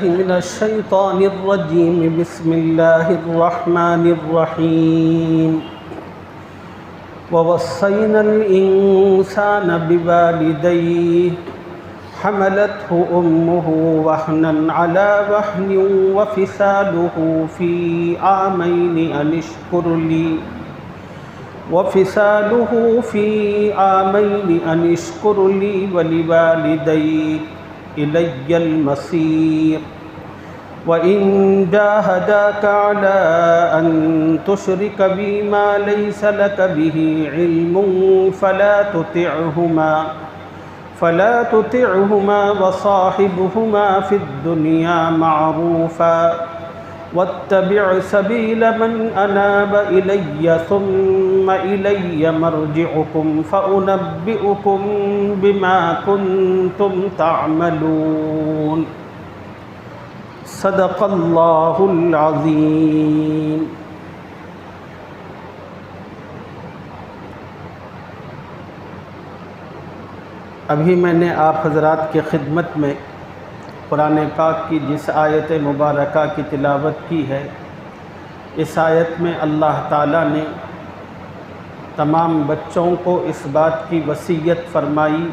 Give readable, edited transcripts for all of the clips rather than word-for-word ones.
من الشيطان الرجيم. بسم الله الرحمن الرحيم. ووصينا الإنسان بوالديه حملته أمه وهنا على وهن وفصاله في عامين أن اشكر لي ولوالديك إلي المصير. وإن جاهداك على أن تشرك بي ما ليس لك به علم فلا تطعهما وصاحبهما في الدنيا معروفا واتبع سبيل من أناب إلي ثم إلي مرجعكم فأنبئكم بما كنتم تعملون. صدق اللہ العظیم. ابھی میں نے آپ حضرات کی خدمت میں قرآن پاک کی جس آیت مبارکہ کی تلاوت کی ہے، اس آیت میں اللہ تعالیٰ نے تمام بچوں کو اس بات کی وصیت فرمائی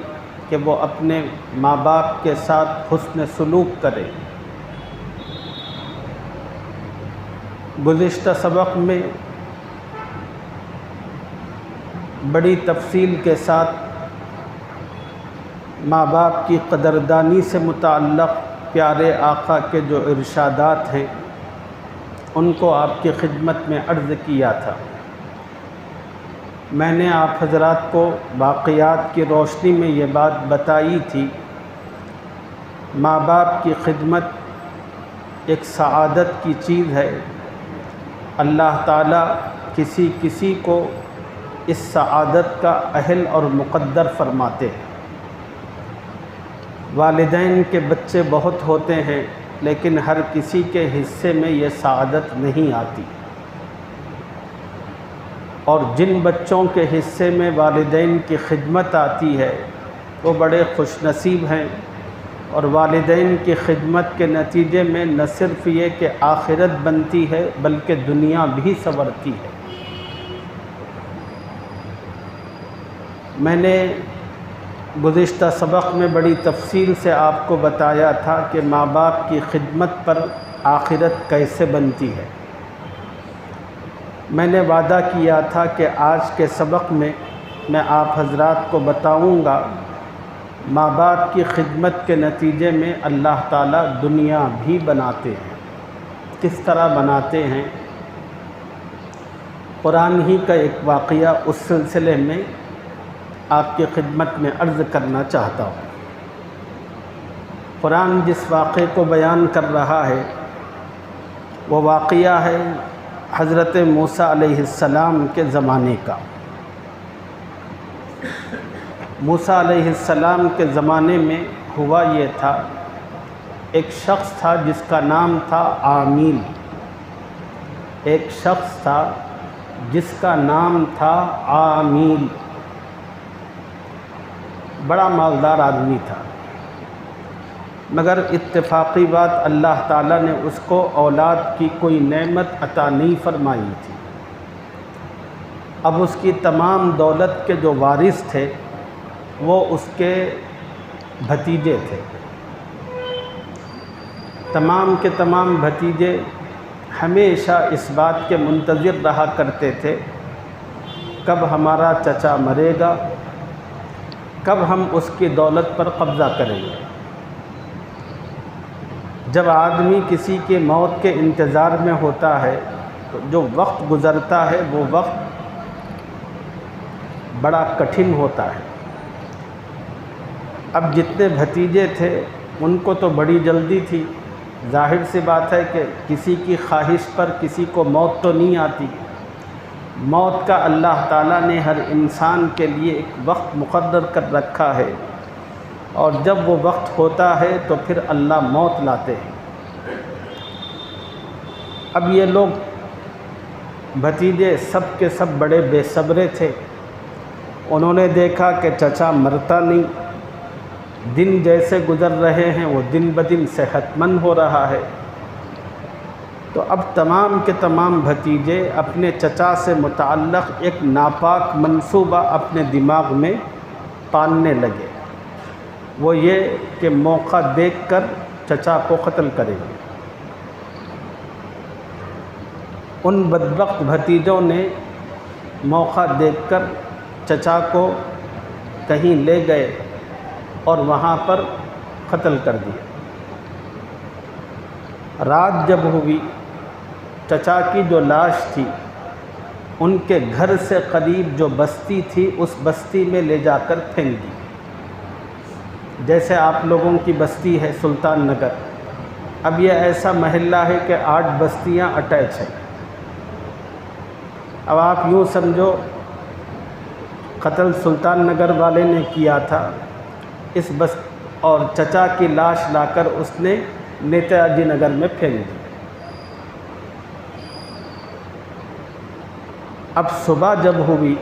کہ وہ اپنے ماں باپ کے ساتھ حسن سلوک کریں. گزشتہ سبق میں بڑی تفصیل کے ساتھ ماں باپ کی قدردانی سے متعلق پیارے آقا کے جو ارشادات ہیں ان کو آپ کی خدمت میں عرض کیا تھا. میں نے آپ حضرات کو واقعات کی روشنی میں یہ بات بتائی تھی، ماں باپ کی خدمت ایک سعادت کی چیز ہے. اللہ تعالیٰ کسی کو اس سعادت کا اہل اور مقدر فرماتے ہیں. والدین کے بچے بہت ہوتے ہیں لیکن ہر کسی کے حصے میں یہ سعادت نہیں آتی، اور جن بچوں کے حصے میں والدین کی خدمت آتی ہے وہ بڑے خوش نصیب ہیں، اور والدین کی خدمت کے نتیجے میں نہ صرف یہ کہ آخرت بنتی ہے بلکہ دنیا بھی سنورتی ہے. میں نے گزشتہ سبق میں بڑی تفصیل سے آپ کو بتایا تھا کہ ماں باپ کی خدمت پر آخرت کیسے بنتی ہے. میں نے وعدہ کیا تھا کہ آج کے سبق میں آپ حضرات کو بتاؤں گا ماں باپ کی خدمت کے نتیجے میں اللہ تعالیٰ دنیا بھی بناتے ہیں. کس طرح بناتے ہیں؟ قرآن ہی کا ایک واقعہ اس سلسلے میں آپ کی خدمت میں عرض کرنا چاہتا ہوں. قرآن جس واقعے کو بیان کر رہا ہے وہ واقعہ ہے حضرت موسیٰ علیہ السلام کے زمانے کا. موسیٰ علیہ السلام کے زمانے میں ہوا یہ تھا، ایک شخص تھا جس کا نام تھا عامیل. ایک شخص تھا جس کا نام تھا عامیل. بڑا مالدار آدمی تھا، مگر اتفاقی بات اللہ تعالیٰ نے اس کو اولاد کی کوئی نعمت عطا نہیں فرمائی تھی. اب اس کی تمام دولت کے جو وارث تھے وہ اس کے بھتیجے تھے. تمام کے تمام بھتیجے ہمیشہ اس بات کے منتظر رہا کرتے تھے کب ہمارا چچا مرے گا، کب ہم اس کی دولت پر قبضہ کریں گے. جب آدمی کسی کی موت کے انتظار میں ہوتا ہے تو جو وقت گزرتا ہے وہ وقت بڑا کٹھن ہوتا ہے. اب جتنے بھتیجے تھے ان کو تو بڑی جلدی تھی. ظاہر سی بات ہے کہ کسی کی خواہش پر کسی کو موت تو نہیں آتی. موت کا اللہ تعالیٰ نے ہر انسان کے لیے ایک وقت مقرر کر رکھا ہے، اور جب وہ وقت ہوتا ہے تو پھر اللہ موت لاتے ہیں. اب یہ لوگ بھتیجے سب کے سب بڑے بے صبرے تھے. انہوں نے دیکھا کہ چچا مرتا نہیں، دن جیسے گزر رہے ہیں وہ دن بدن صحت مند ہو رہا ہے۔ تو اب تمام کے تمام بھتیجے اپنے چچا سے متعلق ایک ناپاک منصوبہ اپنے دماغ میں پالنے لگے، وہ یہ کہ موقع دیکھ کر چچا کو قتل کریں گے۔ ان بدبخت بھتیجوں نے موقع دیکھ کر چچا کو کہیں لے گئے اور وہاں پر قتل کر دیا۔ رات جب ہوئی، چچا کی جو لاش تھی ان کے گھر سے قریب جو بستی تھی اس بستی میں لے جا کر پھینک دی۔ جیسے آپ لوگوں کی بستی ہے سلطان نگر، اب یہ ایسا محلہ ہے کہ 8 بستیاں اٹیچ ہیں۔ اب آپ یوں سمجھو قتل سلطان نگر والے نے کیا تھا اور چچا کی لاش لا کر اس نے نیتاجی نگر میں پھینک دی۔ اب صبح جب ہوئی،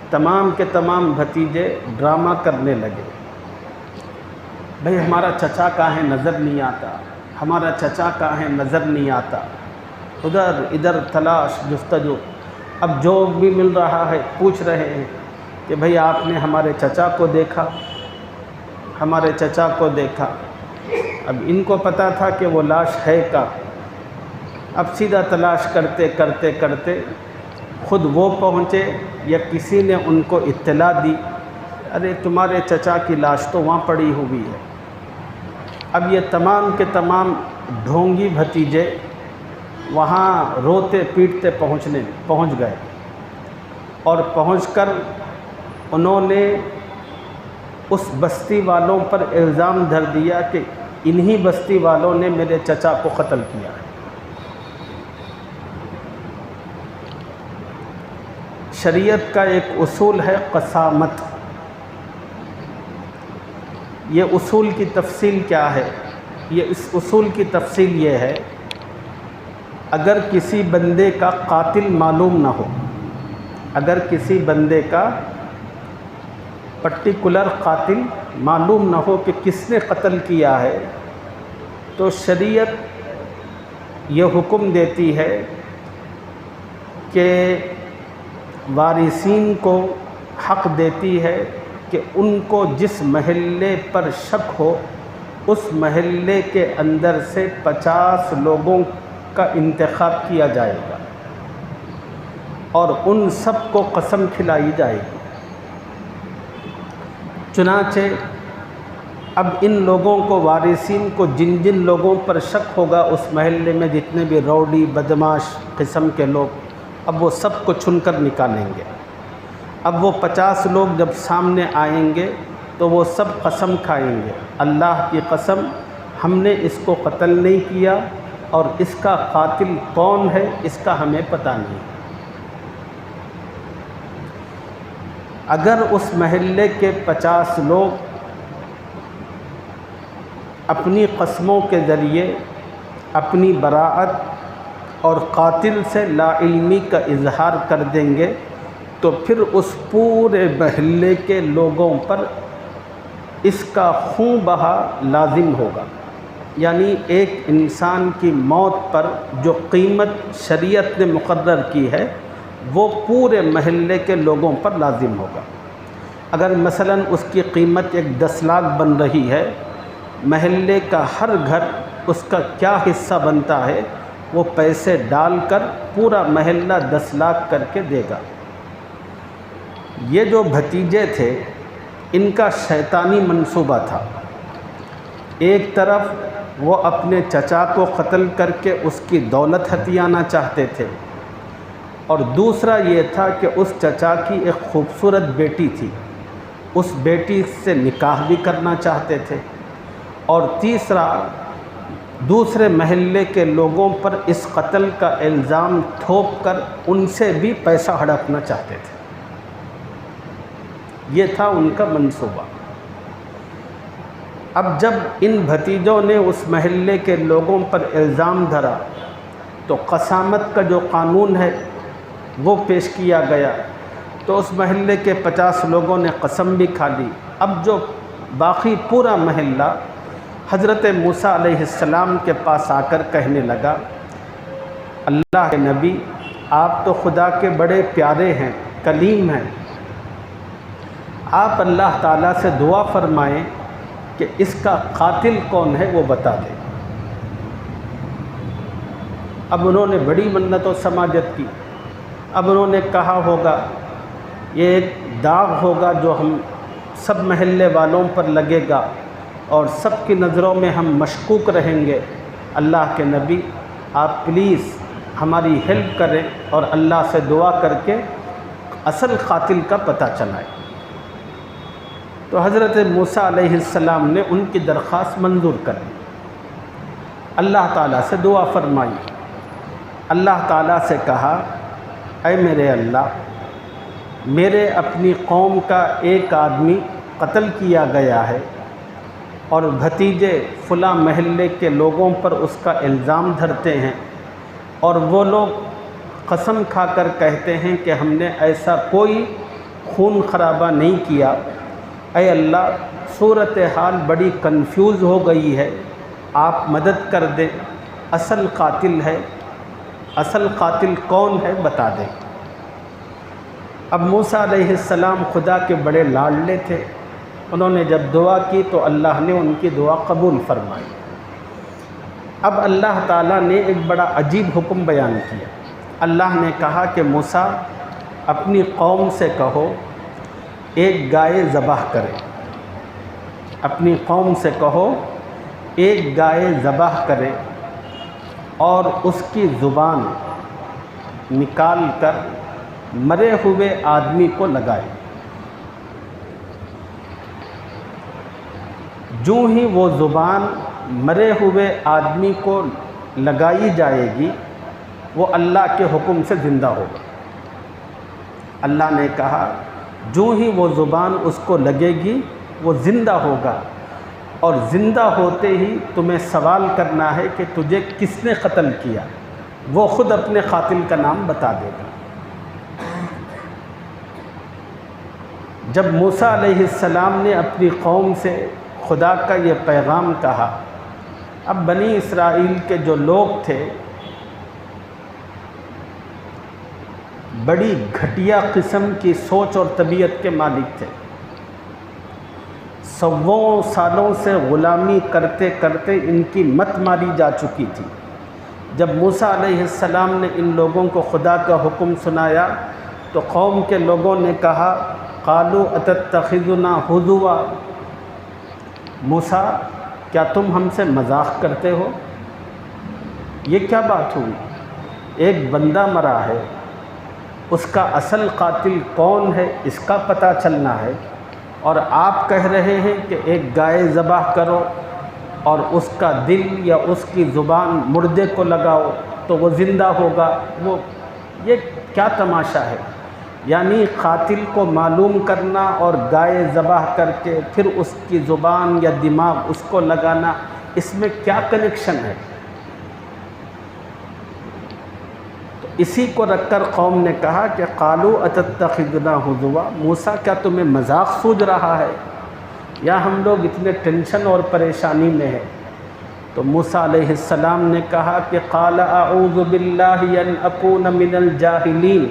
تمام کے تمام بھتیجے ڈرامہ کرنے لگے، بھئی ہمارا چچا کہاں ہے نظر نہیں آتا، ہمارا چچا کہاں ہے نظر نہیں آتا، ادھر ادھر تلاش جستجو۔ اب جو بھی مل رہا ہے پوچھ رہے ہیں کہ بھئی آپ نے ہمارے چچا کو دیکھا، ہمارے چچا کو دیکھا۔ اب ان کو پتہ تھا کہ وہ لاش ہے کا، اب سیدھا تلاش کرتے کرتے کرتے خود وہ پہنچے یا کسی نے ان کو اطلاع دی، ارے تمہارے چچا کی لاش تو وہاں پڑی ہوئی ہے۔ اب یہ تمام کے تمام ڈھونگی بھتیجے وہاں روتے پیٹتے پہنچ گئے، اور پہنچ کر انہوں نے اس بستی والوں پر الزام دھر دیا کہ انہی بستی والوں نے میرے چچا کو قتل کیا ہے۔ شریعت کا ایک اصول ہے قسامت۔ یہ اصول کی تفصیل کیا ہے؟ اس اصول کی تفصیل یہ ہے، اگر کسی بندے کا قاتل معلوم نہ ہو، اگر کسی بندے کا پرٹیکولر قاتل معلوم نہ ہو کہ کس نے قتل کیا ہے، تو شریعت یہ حکم دیتی ہے کہ وارثین کو حق دیتی ہے کہ ان کو جس محلے پر شک ہو اس محلے کے اندر سے 50 لوگوں کا انتخاب کیا جائے گا اور ان سب کو قسم کھلائی جائے گی۔ چنانچہ اب ان لوگوں کو، وارثین کو، جن جن لوگوں پر شک ہوگا اس محلے میں جتنے بھی روڈی بدماش قسم کے لوگ، اب وہ سب کو چن کر نکالیں گے۔ اب وہ 50 لوگ جب سامنے آئیں گے تو وہ سب قسم کھائیں گے، اللہ کی قسم ہم نے اس کو قتل نہیں کیا اور اس کا قاتل کون ہے اس کا ہمیں پتہ نہیں۔ اگر اس محلے کے 50 لوگ اپنی قسموں کے ذریعے اپنی براءت اور قاتل سے لا علمی کا اظہار کر دیں گے تو پھر اس پورے محلے کے لوگوں پر اس کا خون بہا لازم ہوگا، یعنی ایک انسان کی موت پر جو قیمت شریعت نے مقرر کی ہے وہ پورے محلے کے لوگوں پر لازم ہوگا۔ اگر مثلا اس کی قیمت 10 لاکھ بن رہی ہے، محلے کا ہر گھر اس کا کیا حصہ بنتا ہے وہ پیسے ڈال کر پورا محلہ 10 لاکھ کر کے دے گا۔ یہ جو بھتیجے تھے ان کا شیطانی منصوبہ تھا، ایک طرف وہ اپنے چچا کو قتل کر کے اس کی دولت ہتھیانا چاہتے تھے، اور دوسرا یہ تھا کہ اس چچا کی ایک خوبصورت بیٹی تھی، اس بیٹی سے نکاح بھی کرنا چاہتے تھے، اور تیسرا دوسرے محلے کے لوگوں پر اس قتل کا الزام تھوپ کر ان سے بھی پیسہ ہڑپنا چاہتے تھے۔ یہ تھا ان کا منصوبہ۔ اب جب ان بھتیجوں نے اس محلے کے لوگوں پر الزام دھرا تو قسامت کا جو قانون ہے وہ پیش کیا گیا، تو اس محلے کے 50 لوگوں نے قسم بھی کھا لی۔ اب جو باقی پورا محلہ حضرت موسیٰ علیہ السلام کے پاس آ کر کہنے لگا، اللہ کے نبی آپ تو خدا کے بڑے پیارے ہیں، کلیم ہیں، آپ اللہ تعالیٰ سے دعا فرمائیں کہ اس کا قاتل کون ہے وہ بتا دیں۔ اب انہوں نے بڑی منت و سماجت کی۔ اب انہوں نے کہا ہوگا یہ ایک داغ ہوگا جو ہم سب محلے والوں پر لگے گا اور سب کی نظروں میں ہم مشکوک رہیں گے، اللہ کے نبی آپ پلیز ہماری ہیلپ کریں اور اللہ سے دعا کر کے اصل قاتل کا پتہ چلائیں۔ تو حضرت موسیٰ علیہ السلام نے ان کی درخواست منظور کر لی، اللہ تعالیٰ سے دعا فرمائی۔ اللہ تعالیٰ سے کہا، اے میرے اللہ، میرے اپنی قوم کا ایک آدمی قتل کیا گیا ہے اور بھتیجے فلاں محلے کے لوگوں پر اس کا الزام دھرتے ہیں، اور وہ لوگ قسم کھا کر کہتے ہیں کہ ہم نے ایسا کوئی خون خرابہ نہیں کیا۔ اے اللہ، صورتحال بڑی کنفیوز ہو گئی ہے، آپ مدد کر دیں، اصل قاتل ہے، اصل قاتل کون ہے بتا دیں۔ اب موسیٰ علیہ السلام خدا کے بڑے لاڈلے تھے، انہوں نے جب دعا کی تو اللہ نے ان کی دعا قبول فرمائی۔ اب اللہ تعالیٰ نے ایک بڑا عجیب حکم بیان کیا۔ اللہ نے کہا کہ موسیٰ اپنی قوم سے کہو ایک گائے ذبح کرے، اپنی قوم سے کہو ایک گائے ذبح کرے اور اس کی زبان نکال کر مرے ہوئے آدمی کو لگائے۔ جو ہی وہ زبان مرے ہوئے آدمی کو لگائی جائے گی وہ اللہ کے حکم سے زندہ ہوگا۔ اللہ نے کہا جو ہی وہ زبان اس کو لگے گی وہ زندہ ہوگا، اور زندہ ہوتے ہی تمہیں سوال کرنا ہے کہ تجھے کس نے قتل کیا، وہ خود اپنے قاتل کا نام بتا دے گا۔ جب موسیٰ علیہ السلام نے اپنی قوم سے خدا کا یہ پیغام کہا، اب بنی اسرائیل کے جو لوگ تھے بڑی گھٹیا قسم کی سوچ اور طبیعت کے مالک تھے، سووں سالوں سے غلامی کرتے کرتے ان کی مت ماری جا چکی تھی۔ جب موسیٰ علیہ السلام نے ان لوگوں کو خدا کا حکم سنایا تو قوم کے لوگوں نے کہا، قالوا اتتخذنا ہزوا، موسیٰ کیا تم ہم سے مذاق کرتے ہو؟ یہ کیا بات ہوئی؟ ایک بندہ مرا ہے، اس کا اصل قاتل کون ہے اس کا پتہ چلنا ہے، اور آپ کہہ رہے ہیں کہ ایک گائے ذبح کرو اور اس کا دل یا اس کی زبان مردے کو لگاؤ تو وہ زندہ ہوگا۔ یہ کیا تماشا ہے؟ یعنی قاتل کو معلوم کرنا اور گائے ذبح کر کے پھر اس کی زبان یا دماغ اس کو لگانا، اس میں کیا کنیکشن ہے؟ تو اسی کو رکھ کر قوم نے کہا کہ قالوا اتتخذنا ہزوا، موسیٰ کیا تمہیں مذاق سوجھ رہا ہے یا ہم لوگ اتنے ٹینشن اور پریشانی میں ہیں؟ تو موسیٰ علیہ السلام نے کہا کہ قال اعوذ باللہ ان اکون من الجاہلین،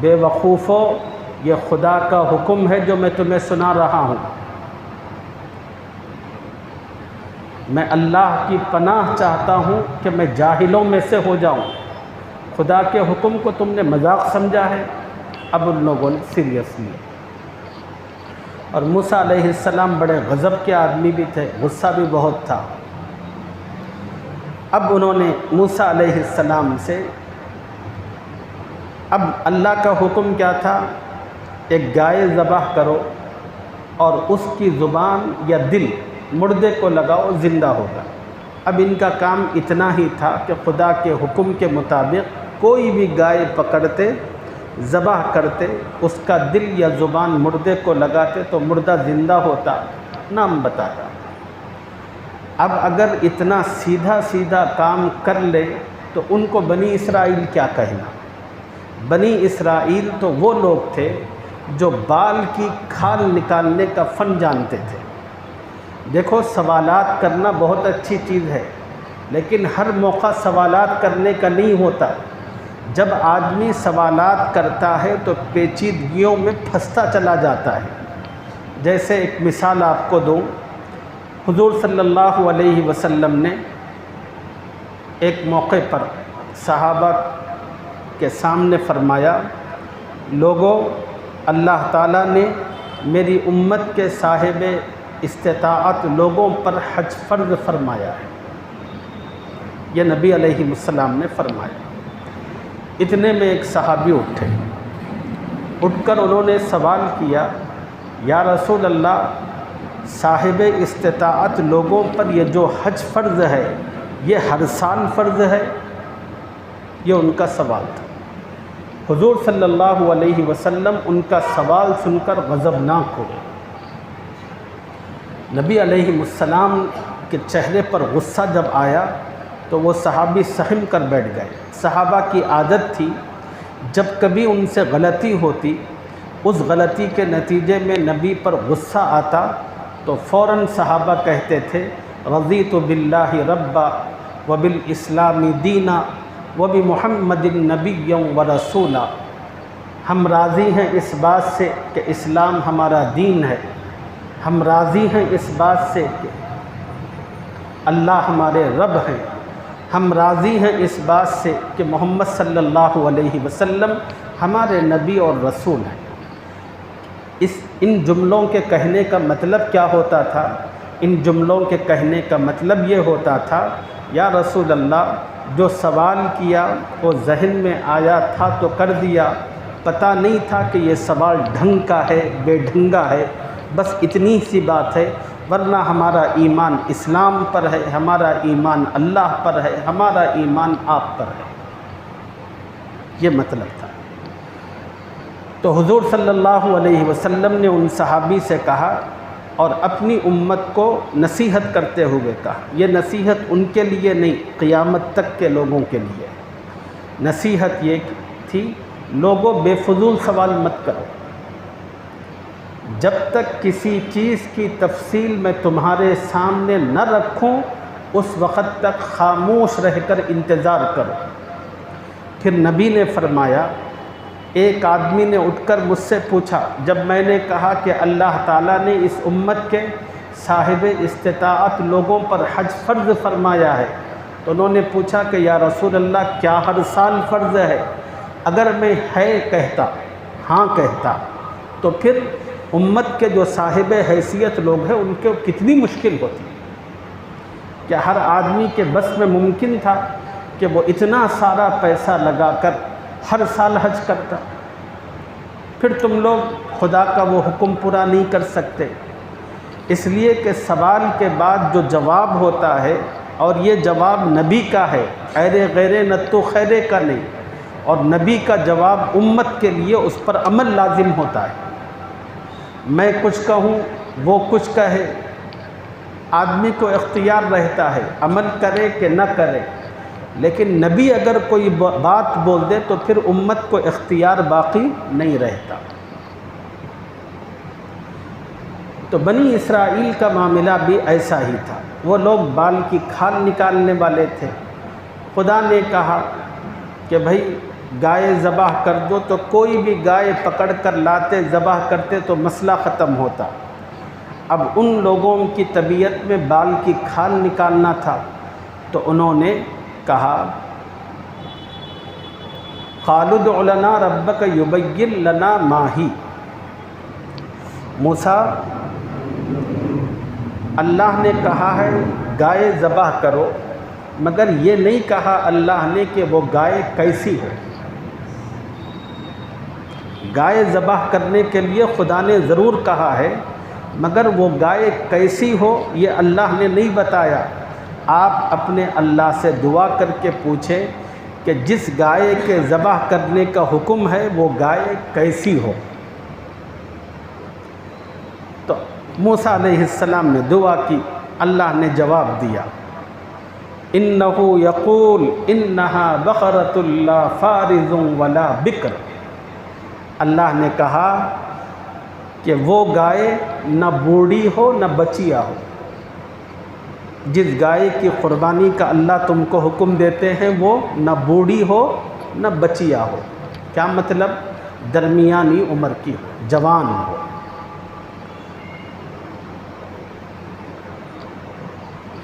بے وقوفو یہ خدا کا حکم ہے جو میں تمہیں سنا رہا ہوں، میں اللہ کی پناہ چاہتا ہوں کہ میں جاہلوں میں سے ہو جاؤں، خدا کے حکم کو تم نے مذاق سمجھا ہے۔ اب ان لوگوں نے سیریس لیا، اور موسیٰ علیہ السلام بڑے غضب کے آدمی بھی تھے، غصہ بھی بہت تھا۔ اب انہوں نے موسیٰ علیہ السلام سے، اب اللہ کا حکم کیا تھا؟ ایک گائے ذبح کرو اور اس کی زبان یا دل مردے کو لگاؤ، زندہ ہوگا۔ اب ان کا کام اتنا ہی تھا کہ خدا کے حکم کے مطابق کوئی بھی گائے پکڑتے، ذبح کرتے، اس کا دل یا زبان مردے کو لگاتے تو مردہ زندہ ہوتا، نام بتاتا۔ اب اگر اتنا سیدھا سیدھا کام کر لے تو ان کو بنی اسرائیل کیا کہنا؟ بنی اسرائیل تو وہ لوگ تھے جو بال کی کھال نکالنے کا فن جانتے تھے۔ دیکھو سوالات کرنا بہت اچھی چیز ہے، لیکن ہر موقع سوالات کرنے کا نہیں ہوتا۔ جب آدمی سوالات کرتا ہے تو پیچیدگیوں میں پھنستا چلا جاتا ہے۔ جیسے ایک مثال آپ کو دوں، حضور صلی اللہ علیہ وسلم نے ایک موقع پر صحابہ کے سامنے فرمایا، لوگوں، اللہ تعالیٰ نے میری امت کے صاحب استطاعت لوگوں پر حج فرض فرمایا ہے۔ یہ نبی علیہ السلام نے فرمایا۔ اتنے میں ایک صحابی اٹھ کر انہوں نے سوال کیا، یا رسول اللہ، صاحب استطاعت لوگوں پر یہ جو حج فرض ہے یہ ہر سال فرض ہے؟ یہ ان کا سوال تھا۔ حضور صلی اللہ علیہ وسلم ان کا سوال سن کر غضبناک ہوئے۔ نبی علیہ السلام کے چہرے پر غصہ جب آیا تو وہ صحابی سہم کر بیٹھ گئے۔ صحابہ کی عادت تھی جب کبھی ان سے غلطی ہوتی، اس غلطی کے نتیجے میں نبی پر غصہ آتا تو فوراً صحابہ کہتے تھے، رضیت باللہ ربا وبالاسلام دینا وبمحمد نبیا ورسولا۔ ہم راضی ہیں اس بات سے کہ اسلام ہمارا دین ہے، ہم راضی ہیں اس بات سے کہ اللہ ہمارے رب ہیں، ہم راضی ہیں اس بات سے کہ محمد صلی اللہ علیہ وسلم ہمارے نبی اور رسول ہیں۔ ان جملوں کے کہنے کا مطلب کیا ہوتا تھا؟ ان جملوں کے کہنے کا مطلب یہ ہوتا تھا، یا رسول اللہ، جو سوال کیا وہ ذہن میں آیا تھا تو کر دیا، پتہ نہیں تھا کہ یہ سوال ڈھنگ کا ہے، بے ڈھنگا ہے، بس اتنی سی بات ہے، ورنہ ہمارا ایمان اسلام پر ہے، ہمارا ایمان اللہ پر ہے، ہمارا ایمان آپ پر ہے۔ یہ مطلب تھا۔ تو حضور صلی اللہ علیہ وسلم نے ان صحابی سے کہا اور اپنی امت کو نصیحت کرتے ہوئے کہا، یہ نصیحت ان کے لیے نہیں، قیامت تک کے لوگوں کے لیے نصیحت یہ تھی، لوگوں بے فضول سوال مت کرو، جب تک کسی چیز کی تفصیل میں تمہارے سامنے نہ رکھوں اس وقت تک خاموش رہ کر انتظار کرو۔ پھر نبی نے فرمایا، ایک آدمی نے اٹھ کر مجھ سے پوچھا، جب میں نے کہا کہ اللہ تعالیٰ نے اس امت کے صاحب استطاعت لوگوں پر حج فرض فرمایا ہے، تو انہوں نے پوچھا کہ یا رسول اللہ، کیا ہر سال فرض ہے؟ اگر میں ہے کہتا، ہاں کہتا، تو پھر امت کے جو صاحب حیثیت لوگ ہیں ان کو کتنی مشکل ہوتی، کیا ہر آدمی کے بس میں ممکن تھا کہ وہ اتنا سارا پیسہ لگا کر ہر سال حج کرتا؟ پھر تم لوگ خدا کا وہ حکم پورا نہیں کر سکتے، اس لیے کہ سوال کے بعد جو جواب ہوتا ہے، اور یہ جواب نبی کا ہے، ایرے غیرے نتو خیرے کا نہیں، اور نبی کا جواب امت کے لیے اس پر عمل لازم ہوتا ہے۔ میں کچھ کہوں، وہ کچھ کہے، آدمی کو اختیار رہتا ہے عمل کرے کہ نہ کرے، لیکن نبی اگر کوئی بات بول دے تو پھر امت کو اختیار باقی نہیں رہتا۔ تو بنی اسرائیل کا معاملہ بھی ایسا ہی تھا، وہ لوگ بال کی کھال نکالنے والے تھے۔ خدا نے کہا کہ بھائی گائے ذبح کر دو، تو کوئی بھی گائے پکڑ کر لاتے، ذبح کرتے تو مسئلہ ختم ہوتا۔ اب ان لوگوں کی طبیعت میں بال کی کھال نکالنا تھا، تو انہوں نے کہا، قالوا ادع لنا ربک یبین لنا ما ہی، موسیٰ، اللہ نے کہا ہے گائے ذبح کرو، مگر یہ نہیں کہا اللہ نے کہ وہ گائے کیسی ہو۔ گائے ذبح کرنے کے لیے خدا نے ضرور کہا ہے، مگر وہ گائے کیسی ہو یہ اللہ نے نہیں بتایا۔ آپ اپنے اللہ سے دعا کر کے پوچھیں کہ جس گائے کے ذبح کرنے کا حکم ہے وہ گائے کیسی ہو۔ تو موسیٰ علیہ السلام نے دعا کی، اللہ نے جواب دیا، انہ یقول انہا بقرۃ لا فارض ولا بکر۔ اللہ نے کہا کہ وہ گائے نہ بوڑھی ہو نہ بچیا ہو، جس گائے کی قربانی کا اللہ تم کو حکم دیتے ہیں وہ نہ بوڑھی ہو نہ بچیا ہو۔ کیا مطلب؟ درمیانی عمر کی ہو، جوان ہو۔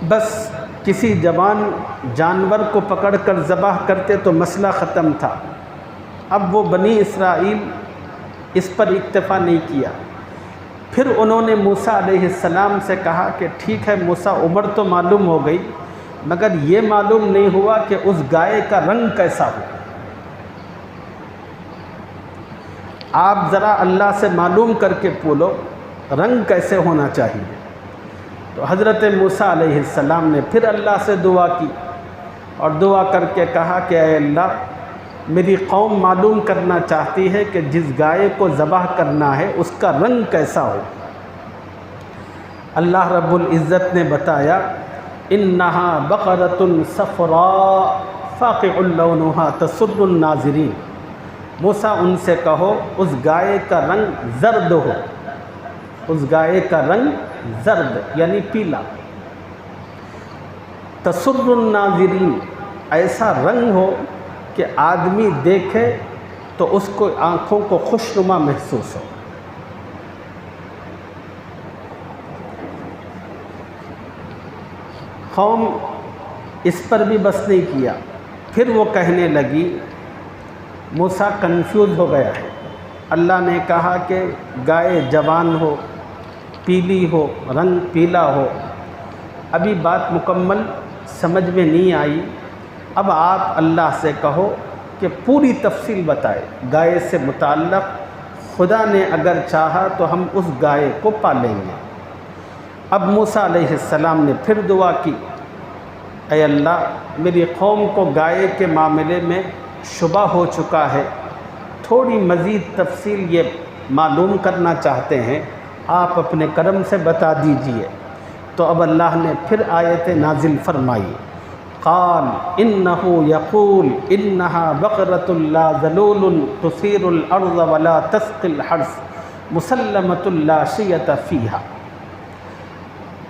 بس کسی جوان جانور کو پکڑ کر ذبح کرتے تو مسئلہ ختم تھا۔ اب وہ بنی اسرائیل اس پر اکتفا نہیں کیا، پھر انہوں نے موسیٰ علیہ السلام سے کہا کہ ٹھیک ہے موسیٰ، عمر تو معلوم ہو گئی، مگر یہ معلوم نہیں ہوا کہ اس گائے کا رنگ کیسا ہو۔ آپ ذرا اللہ سے معلوم کر کے بولو رنگ کیسے ہونا چاہیے۔ تو حضرت موسیٰ علیہ السلام نے پھر اللہ سے دعا کی اور دعا کر کے کہا کہ اے اللہ، میری قوم معلوم کرنا چاہتی ہے کہ جس گائے کو ذبح کرنا ہے اس کا رنگ کیسا ہو۔ اللہ رب العزت نے بتایا انہا بقرۃ صفراء فاقع لونہا تسر الناظرین۔ موسیٰ ان سے کہو اس گائے کا رنگ زرد ہو، اس گائے کا رنگ زرد یعنی پیلا، تسر الناظرین ایسا رنگ ہو کہ آدمی دیکھے تو اس کو آنکھوں کو خوشنما محسوس ہو۔ قوم اس پر بھی بس نہیں کیا، پھر وہ کہنے لگی موسیٰ کنفیوز ہو گیا ہے۔ اللہ نے کہا کہ گائے جوان ہو، پیلی ہو، رنگ پیلا ہو، ابھی بات مکمل سمجھ میں نہیں آئی۔ اب آپ اللہ سے کہو کہ پوری تفصیل بتائے گائے سے متعلق، خدا نے اگر چاہا تو ہم اس گائے کو پالیں گے۔ اب موسیٰ علیہ السلام نے پھر دعا کی، اے اللہ میری قوم کو گائے کے معاملے میں شبہ ہو چکا ہے، تھوڑی مزید تفصیل یہ معلوم کرنا چاہتے ہیں، آپ اپنے کرم سے بتا دیجئے۔ تو اب اللہ نے پھر آیت نازل فرمائی، قال انہ یقول انہا بقرۃ لا ذلول تثیر الارض ولا تسقی الحرث مسلمۃ لا شیۃ فیہا۔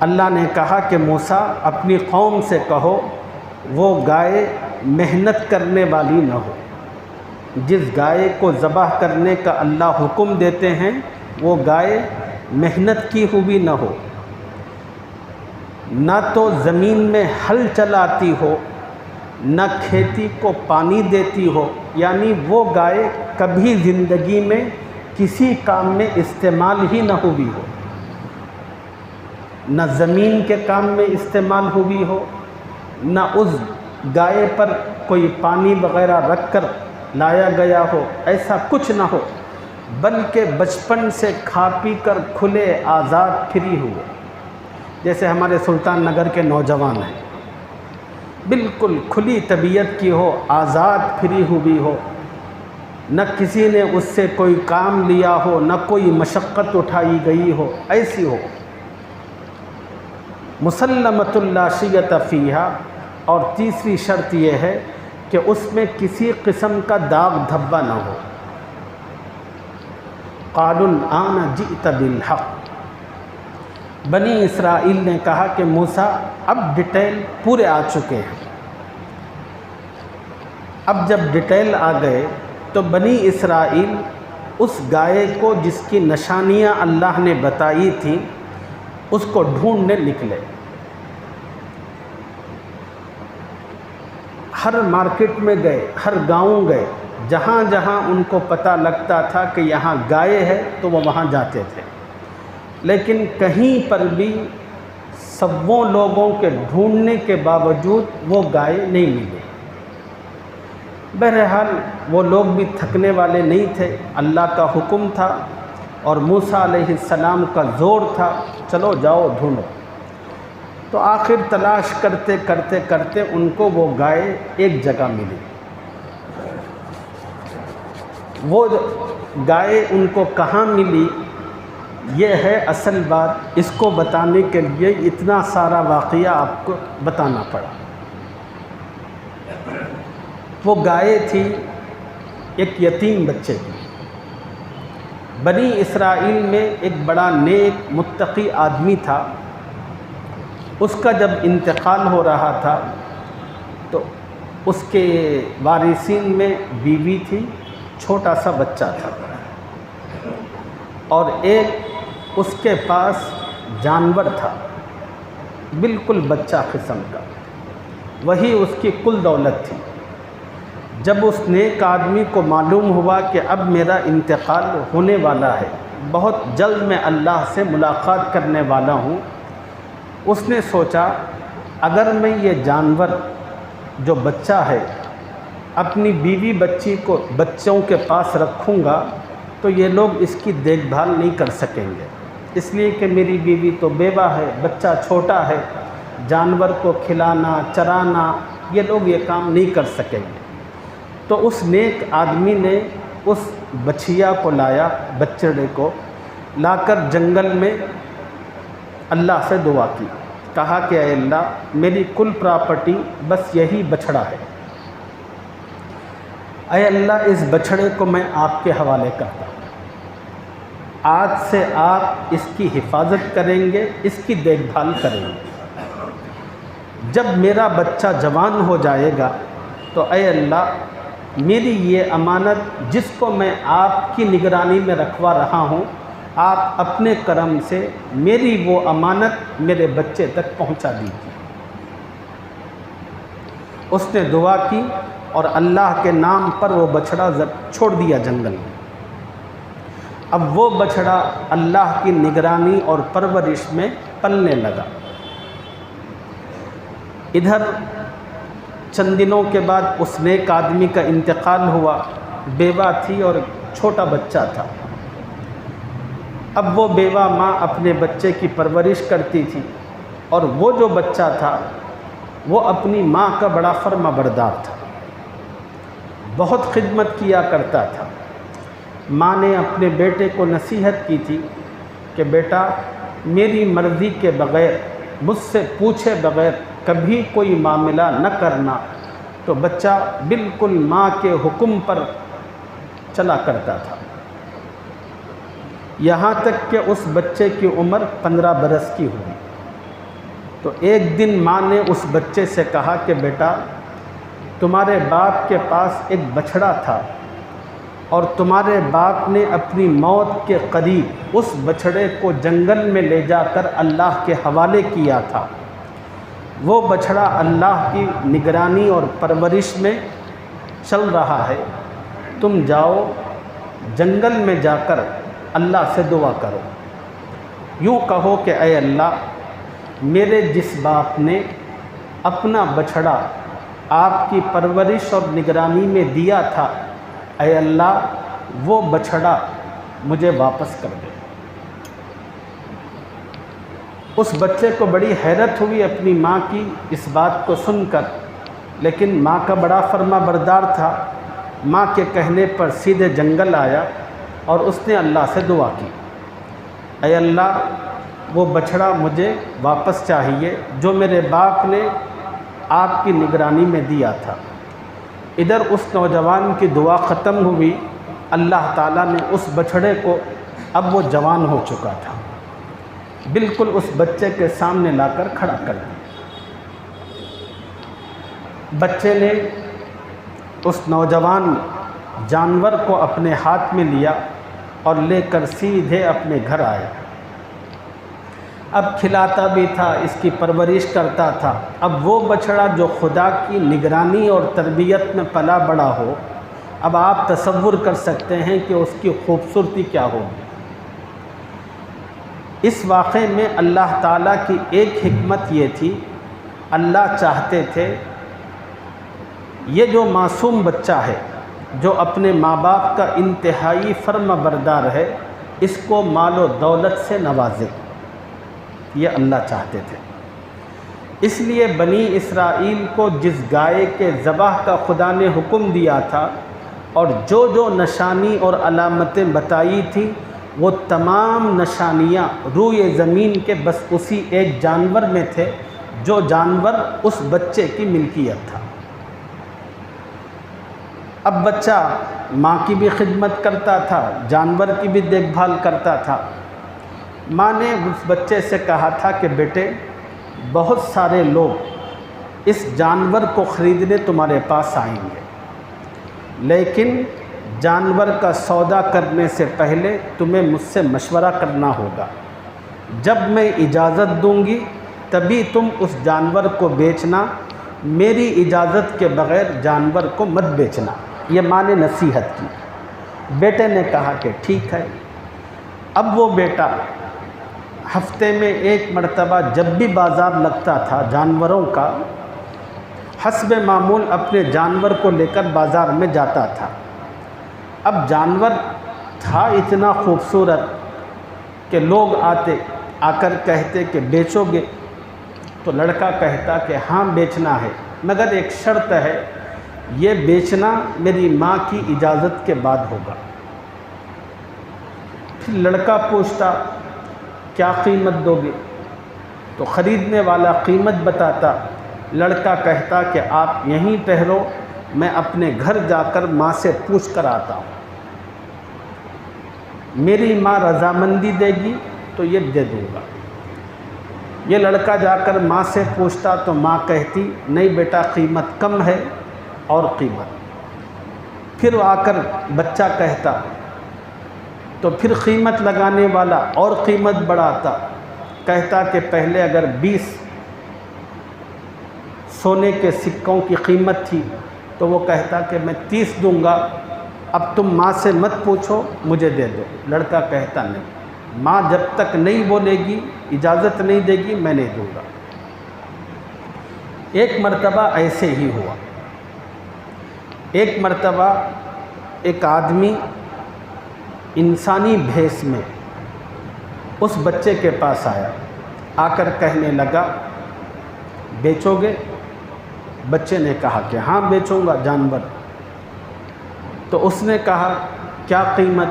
اللہ نے کہا کہ موسیٰ اپنی قوم سے کہو وہ گائے محنت کرنے والی نہ ہو، جس گائے کو ذبح کرنے کا اللہ حکم دیتے ہیں وہ گائے محنت کی ہوئی نہ ہو، نہ تو زمین میں ہل چلاتی ہو، نہ کھیتی کو پانی دیتی ہو، یعنی وہ گائے کبھی زندگی میں کسی کام میں استعمال ہی نہ ہوئی ہو، نہ زمین کے کام میں استعمال ہوئی ہو، نہ اس گائے پر کوئی پانی وغیرہ رکھ کر لایا گیا ہو، ایسا کچھ نہ ہو، بلکہ بچپن سے کھا پی کر کھلے آزاد پھری ہوئے، جیسے ہمارے سلطان نگر کے نوجوان ہیں، بالکل کھلی طبیعت کی ہو، آزاد پھری ہوئی ہو، نہ کسی نے اس سے کوئی کام لیا ہو، نہ کوئی مشقت اٹھائی گئی ہو، ایسی ہو، مسلمۃ لا شیۃ فیہا۔ اور تیسری شرط یہ ہے کہ اس میں کسی قسم کا داغ دھبا نہ ہو۔ قالوا الآن جئت بالحق، بنی اسرائیل نے کہا کہ موسیٰ اب ڈیٹیل پورے آ چکے ہیں۔ اب جب ڈیٹیل آ گئے تو بنی اسرائیل اس گائے کو جس کی نشانیاں اللہ نے بتائی تھیں اس کو ڈھونڈنے نکلے۔ ہر مارکیٹ میں گئے، ہر گاؤں گئے، جہاں جہاں ان کو پتہ لگتا تھا کہ یہاں گائے ہے تو وہ وہاں جاتے تھے، لیکن کہیں پر بھی سبوں لوگوں کے ڈھونڈنے کے باوجود وہ گائے نہیں ملی۔ بہرحال وہ لوگ بھی تھکنے والے نہیں تھے، اللہ کا حکم تھا اور موسیٰ علیہ السلام کا زور تھا، چلو جاؤ ڈھونڈو۔ تو آخر تلاش کرتے کرتے کرتے ان کو وہ گائے ایک جگہ ملی۔ وہ گائے ان کو کہاں ملی یہ ہے اصل بات، اس کو بتانے کے لیے اتنا سارا واقعہ آپ کو بتانا پڑا۔ وہ گائے تھی ایک یتیم بچے کی۔ بنی اسرائیل میں ایک بڑا نیک متقی آدمی تھا، اس کا جب انتقال ہو رہا تھا تو اس کے وارثین میں بیوی تھی، چھوٹا سا بچہ تھا، اور ایک اس کے پاس جانور تھا بالکل بچہ قسم کا، وہی اس کی کل دولت تھی۔ جب اس نیک آدمی کو معلوم ہوا کہ اب میرا انتقال ہونے والا ہے، بہت جلد میں اللہ سے ملاقات کرنے والا ہوں، اس نے سوچا اگر میں یہ جانور جو بچہ ہے اپنی بیوی بچوں کے پاس رکھوں گا تو یہ لوگ اس کی دیکھ بھال نہیں کر سکیں گے، اس لیے کہ میری بیوی تو بیوہ ہے، بچہ چھوٹا ہے، جانور کو کھلانا چرانا یہ لوگ یہ کام نہیں کر سکیں گے۔ تو اس نیک آدمی نے اس بچھیا کو لایا، بچڑے کو لا کر جنگل میں اللہ سے دعا کی، کہا کہ اے اللہ میری کل پراپرٹی بس یہی بچھڑا ہے، اے اللہ اس بچھڑے کو میں آپ کے حوالے کرتا ہوں، آج سے آپ اس کی حفاظت کریں گے، اس کی دیکھ بھال کریں گے، جب میرا بچہ جوان ہو جائے گا تو اے اللہ میری یہ امانت جس کو میں آپ کی نگرانی میں رکھوا رہا ہوں، آپ اپنے کرم سے میری وہ امانت میرے بچے تک پہنچا دیجیے۔ اس نے دعا کی اور اللہ کے نام پر وہ بچھڑا چھوڑ دیا جنگل میں۔ اب وہ بچھڑا اللہ کی نگرانی اور پرورش میں پلنے لگا۔ ادھر چند دنوں کے بعد اس نیک آدمی کا انتقال ہوا، بیوہ تھی اور چھوٹا بچہ تھا۔ اب وہ بیوہ ماں اپنے بچے کی پرورش کرتی تھی، اور وہ جو بچہ تھا وہ اپنی ماں کا بڑا فرما بردار تھا، بہت خدمت کیا کرتا تھا۔ ماں نے اپنے بیٹے کو نصیحت کی تھی کہ بیٹا میری مرضی کے بغیر، مجھ سے پوچھے بغیر کبھی کوئی معاملہ نہ کرنا، تو بچہ بالکل ماں کے حکم پر چلا کرتا تھا، یہاں تک کہ اس بچے کی عمر 15 برس کی ہوئی۔ تو ایک دن ماں نے اس بچے سے کہا کہ بیٹا تمہارے باپ کے پاس ایک بچھڑا تھا، اور تمہارے باپ نے اپنی موت کے قریب اس بچھڑے کو جنگل میں لے جا کر اللہ کے حوالے کیا تھا، وہ بچھڑا اللہ کی نگرانی اور پرورش میں چل رہا ہے، تم جاؤ جنگل میں جا کر اللہ سے دعا کرو، یوں کہو کہ اے اللہ میرے جس باپ نے اپنا بچھڑا آپ کی پرورش اور نگرانی میں دیا تھا، اے اللہ وہ بچھڑا مجھے واپس کر دے۔ اس بچے کو بڑی حیرت ہوئی اپنی ماں کی اس بات کو سن کر، لیکن ماں کا بڑا فرما بردار تھا، ماں کے کہنے پر سیدھے جنگل آیا اور اس نے اللہ سے دعا کی، اے اللہ وہ بچھڑا مجھے واپس چاہیے جو میرے باپ نے آپ کی نگرانی میں دیا تھا۔ ادھر اس نوجوان کی دعا ختم ہوئی، اللہ تعالیٰ نے اس بچھڑے کو، اب وہ جوان ہو چکا تھا، بالکل اس بچے کے سامنے لا کر کھڑا کر دیا۔ بچے نے اس نوجوان جانور کو اپنے ہاتھ میں لیا اور لے کر سیدھے اپنے گھر آیا۔ اب کھلاتا بھی تھا، اس کی پرورش کرتا تھا۔ اب وہ بچھڑا جو خدا کی نگرانی اور تربیت میں پلا بڑا ہو، اب آپ تصور کر سکتے ہیں کہ اس کی خوبصورتی کیا ہوگی۔ اس واقعے میں اللہ تعالیٰ کی ایک حکمت یہ تھی، اللہ چاہتے تھے یہ جو معصوم بچہ ہے، جو اپنے ماں باپ کا انتہائی فرما بردار ہے، اس کو مال و دولت سے نوازے، یہ اللہ چاہتے تھے۔ اس لیے بنی اسرائیل کو جس گائے کے ذبح کا خدا نے حکم دیا تھا اور جو جو نشانی اور علامتیں بتائی تھیں، وہ تمام نشانیاں روئے زمین کے بس اسی ایک جانور میں تھے، جو جانور اس بچے کی ملکیت تھا۔ اب بچہ ماں کی بھی خدمت کرتا تھا، جانور کی بھی دیکھ بھال کرتا تھا۔ ماں نے اس بچے سے کہا تھا کہ بیٹے بہت سارے لوگ اس جانور کو خریدنے تمہارے پاس آئیں گے، لیکن جانور کا سودا کرنے سے پہلے تمہیں مجھ سے مشورہ کرنا ہوگا۔ جب میں اجازت دوں گی تبھی تم اس جانور کو بیچنا، میری اجازت کے بغیر جانور کو مت بیچنا۔ یہ ماں نے نصیحت کی۔ بیٹے نے کہا کہ ٹھیک ہے۔ اب وہ بیٹا ہفتے میں ایک مرتبہ جب بھی بازار لگتا تھا جانوروں کا، حسب معمول اپنے جانور کو لے کر بازار میں جاتا تھا۔ اب جانور تھا اتنا خوبصورت کہ لوگ آ کر کہتے کہ بیچو گے؟ تو لڑکا کہتا کہ ہاں بیچنا ہے، مگر ایک شرط ہے، یہ بیچنا میری ماں کی اجازت کے بعد ہوگا۔ پھر لڑکا پوچھتا کیا قیمت دو گے؟ تو خریدنے والا قیمت بتاتا۔ لڑکا کہتا کہ آپ یہیں ٹھہرو، میں اپنے گھر جا کر ماں سے پوچھ کر آتا ہوں، میری ماں رضامندی دے گی تو یہ دے دوں گا۔ یہ لڑکا جا کر ماں سے پوچھتا تو ماں کہتی نہیں بیٹا، قیمت کم ہے اور قیمت۔ پھر آ کر بچہ کہتا تو پھر قیمت لگانے والا اور قیمت بڑھاتا، کہتا کہ پہلے اگر 20 سونے کے سکوں کی قیمت تھی تو وہ کہتا کہ میں 30 دوں گا، اب تم ماں سے مت پوچھو، مجھے دے دو۔ لڑکا کہتا نہیں، ماں جب تک نہیں بولے گی، اجازت نہیں دے گی، میں نہیں دوں گا۔ ایک مرتبہ ایسے ہی ہوا۔ ایک مرتبہ ایک آدمی انسانی بھیس میں اس بچے کے پاس آیا، آ کر کہنے لگا بیچو گے؟ بچے نے کہا کہ ہاں بیچوں گا جانور۔ تو اس نے کہا کیا قیمت؟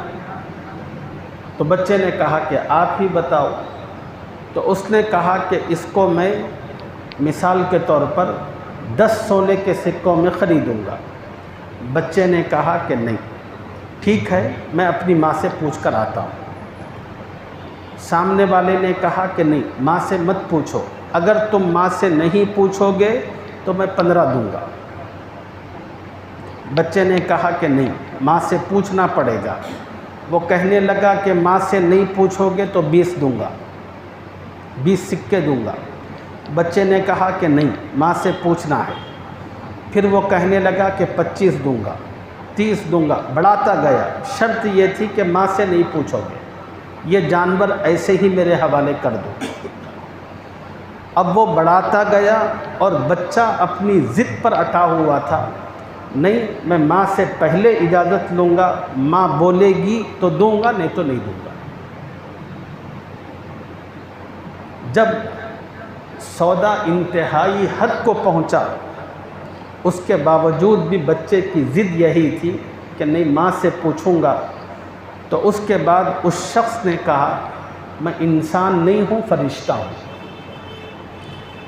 تو بچے نے کہا کہ آپ ہی بتاؤ۔ تو اس نے کہا کہ اس کو میں مثال کے طور پر 10 سونے کے سکوں میں خریدوں گا۔ بچے نے کہا کہ نہیں، ٹھیک ہے، میں اپنی ماں سے پوچھ کر آتا ہوں۔ سامنے والے نے کہا کہ نہیں، ماں سے مت پوچھو، اگر تم ماں سے نہیں پوچھو گے تو میں 15 دوں گا۔ بچے نے کہا کہ نہیں، ماں سے پوچھنا پڑے گا۔ وہ کہنے لگا کہ ماں سے نہیں پوچھو گے تو 20 دوں گا، 20 سکے دوں گا۔ بچے نے کہا کہ نہیں، ماں سے پوچھنا ہے۔ پھر وہ کہنے لگا کہ 25 دوں گا، 30 دوں گا، بڑھاتا گیا۔ شرط یہ تھی کہ ماں سے نہیں پوچھو گے، یہ جانور ایسے ہی میرے حوالے کر دو۔ اب وہ بڑھاتا گیا اور بچہ اپنی ضد پر اٹا ہوا تھا، نہیں میں ماں سے پہلے اجازت لوں گا، ماں بولے گی تو دوں گا، نہیں تو نہیں دوں گا۔ جب سودا انتہائی حد کو پہنچا، اس کے باوجود بھی بچے کی ضد یہی تھی کہ نہیں ماں سے پوچھوں گا۔ تو اس کے بعد اس شخص نے کہا میں انسان نہیں ہوں، فرشتہ ہوں،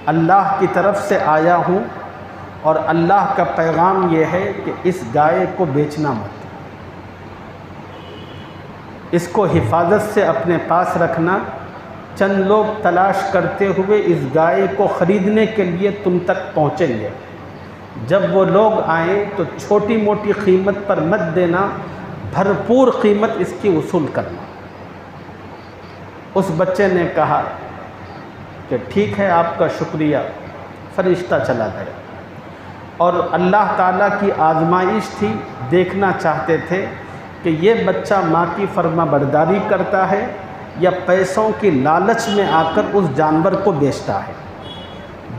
اللہ کی طرف سے آیا ہوں، اور اللہ کا پیغام یہ ہے کہ اس گائے کو بیچنا مت، اس کو حفاظت سے اپنے پاس رکھنا۔ چند لوگ تلاش کرتے ہوئے اس گائے کو خریدنے کے لیے تم تک پہنچیں گے، جب وہ لوگ آئیں تو چھوٹی موٹی قیمت پر مت دینا، بھرپور قیمت اس کی وصول کرنا۔ اس بچے نے کہا کہ ٹھیک ہے، آپ کا شکریہ۔ فرشتہ چلا گیا، اور اللہ تعالیٰ کی آزمائش تھی، دیکھنا چاہتے تھے کہ یہ بچہ ماں کی فرما برداری کرتا ہے یا پیسوں کی لالچ میں آ کر اس جانور کو بیچتا ہے۔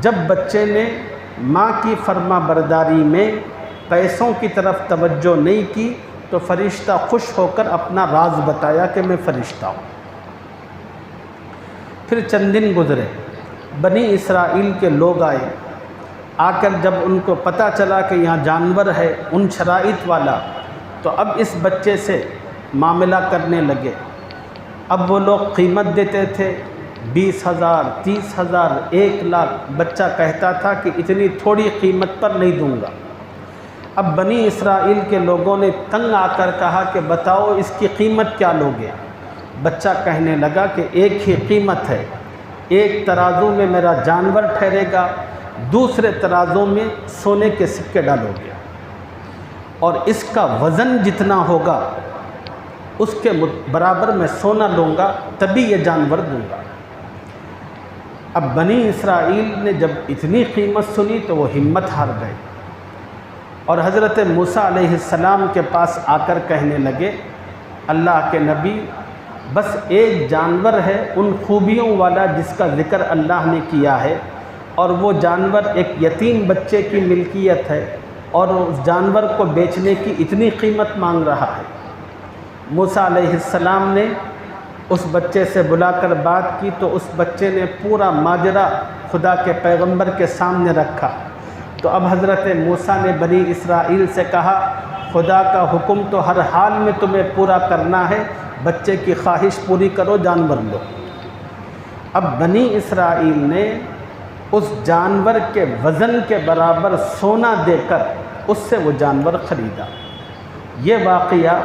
جب بچے نے ماں کی فرما برداری میں پیسوں کی طرف توجہ نہیں کی تو فرشتہ خوش ہو کر اپنا راز بتایا کہ میں فرشتہ ہوں۔ پھر چند دن گزرے، بنی اسرائیل کے لوگ آئے، آ کر جب ان کو پتہ چلا کہ یہاں جانور ہے ان شرائط والا، تو اب اس بچے سے معاملہ کرنے لگے۔ اب وہ لوگ قیمت دیتے تھے 20,000 30,000 1 لاکھ، بچہ کہتا تھا کہ اتنی تھوڑی قیمت پر نہیں دوں گا۔ اب بنی اسرائیل کے لوگوں نے تنگ آ کر کہا کہ بتاؤ اس کی قیمت کیا لوگے؟ بچہ کہنے لگا کہ ایک ہی قیمت ہے، ایک ترازو میں میرا جانور ٹھہرے گا، دوسرے ترازو میں سونے کے سکے ڈالو گے، اور اس کا وزن جتنا ہوگا اس کے برابر میں سونا لوں گا، تبھی یہ جانور دوں گا۔ اب بنی اسرائیل نے جب اتنی قیمت سنی تو وہ ہمت ہار گئے، اور حضرت موسیٰ علیہ السلام کے پاس آ کر کہنے لگے، اللہ کے نبی، بس ایک جانور ہے ان خوبیوں والا جس کا ذکر اللہ نے کیا ہے، اور وہ جانور ایک یتیم بچے کی ملکیت ہے، اور اس جانور کو بیچنے کی اتنی قیمت مانگ رہا ہے۔ موسیٰ علیہ السلام نے اس بچے سے بلا کر بات کی تو اس بچے نے پورا ماجرا خدا کے پیغمبر کے سامنے رکھا۔ تو اب حضرت موسیٰ نے بنی اسرائیل سے کہا، خدا کا حکم تو ہر حال میں تمہیں پورا کرنا ہے، بچے کی خواہش پوری کرو، جانور لو۔ اب بنی اسرائیل نے اس جانور کے وزن کے برابر سونا دے کر اس سے وہ جانور خریدا۔ یہ واقعہ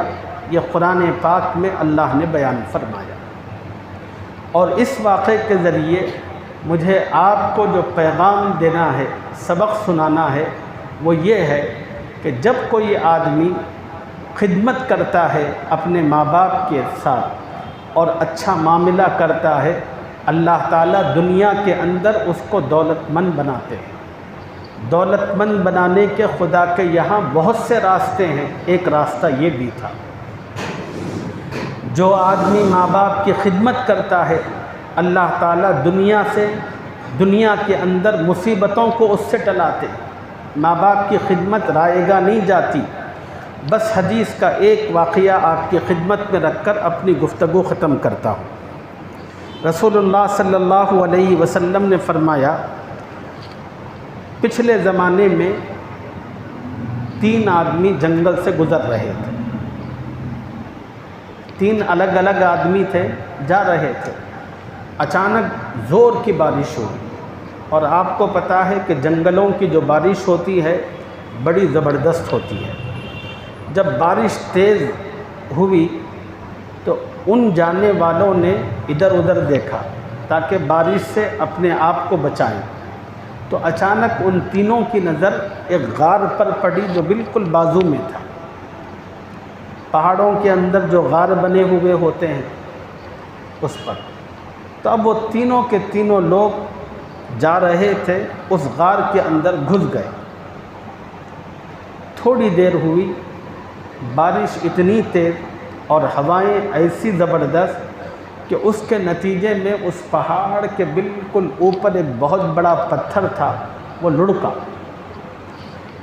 یہ قرآن پاک میں اللہ نے بیان فرمایا، اور اس واقعے کے ذریعے مجھے آپ کو جو پیغام دینا ہے، سبق سنانا ہے، وہ یہ ہے کہ جب کوئی آدمی خدمت کرتا ہے اپنے ماں باپ کے ساتھ اور اچھا معاملہ کرتا ہے، اللہ تعالیٰ دنیا کے اندر اس کو دولت مند بناتے ہیں۔ دولت مند بنانے کے خدا کے یہاں بہت سے راستے ہیں، ایک راستہ یہ بھی تھا۔ جو آدمی ماں باپ کی خدمت کرتا ہے، اللہ تعالیٰ دنیا کے اندر مصیبتوں کو اس سے ٹلاتے ہیں۔ ماں باپ کی خدمت رائے گاہ نہیں جاتی۔ بس حدیث کا ایک واقعہ آپ کی خدمت میں رکھ کر اپنی گفتگو ختم کرتا ہوں۔ رسول اللہ صلی اللہ علیہ وسلم نے فرمایا، پچھلے زمانے میں 3 آدمی جنگل سے گزر رہے تھے۔ 3 الگ الگ آدمی تھے، جا رہے تھے، اچانک زور کی بارش ہوئی، اور آپ کو پتہ ہے کہ جنگلوں کی جو بارش ہوتی ہے بڑی زبردست ہوتی ہے۔ جب بارش تیز ہوئی تو ان جانے والوں نے ادھر ادھر دیکھا تاکہ بارش سے اپنے آپ کو بچائیں، تو اچانک ان تینوں کی نظر ایک غار پر پڑی جو بالکل بازو میں تھا۔ پہاڑوں کے اندر جو غار بنے ہوئے ہوتے ہیں اس پر، تو اب وہ تینوں کے تینوں لوگ جا رہے تھے، اس غار کے اندر گھس گئے۔ تھوڑی دیر ہوئی، بارش اتنی تیز اور ہوائیں ایسی زبردست کہ اس کے نتیجے میں اس پہاڑ کے بالکل اوپر ایک بہت بڑا پتھر تھا، وہ لڑکا۔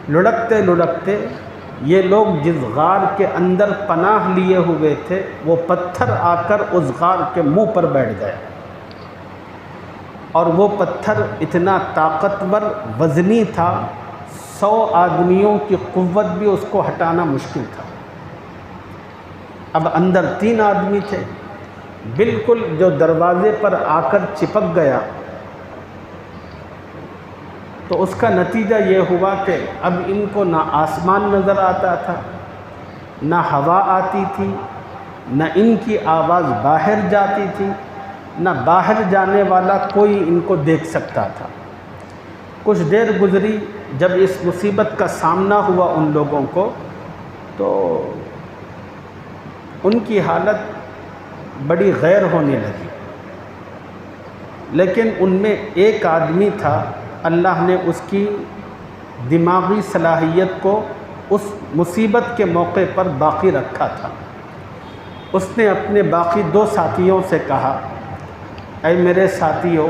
لڑکتے لڑکتے یہ لوگ جس غار کے اندر پناہ لیے ہوئے تھے، وہ پتھر آ کر اس غار کے منہ پر بیٹھ گیا، اور وہ پتھر اتنا طاقتور وزنی تھا، 100 آدمیوں کی قوت بھی اس کو ہٹانا مشکل تھا۔ اب اندر 3 آدمی تھے، بالکل جو دروازے پر آ کر چپک گیا، تو اس کا نتیجہ یہ ہوا کہ اب ان کو نہ آسمان نظر آتا تھا، نہ ہوا آتی تھی، نہ ان کی آواز باہر جاتی تھی، نہ باہر جانے والا کوئی ان کو دیکھ سکتا تھا۔ کچھ دیر گزری، جب اس مصیبت کا سامنا ہوا ان لوگوں کو، تو ان کی حالت بڑی غیر ہونے لگی، لیکن ان میں ایک آدمی تھا، اللہ نے اس کی دماغی صلاحیت کو اس مصیبت کے موقع پر باقی رکھا تھا۔ اس نے اپنے باقی 2 ساتھیوں سے کہا، اے میرے ساتھیوں،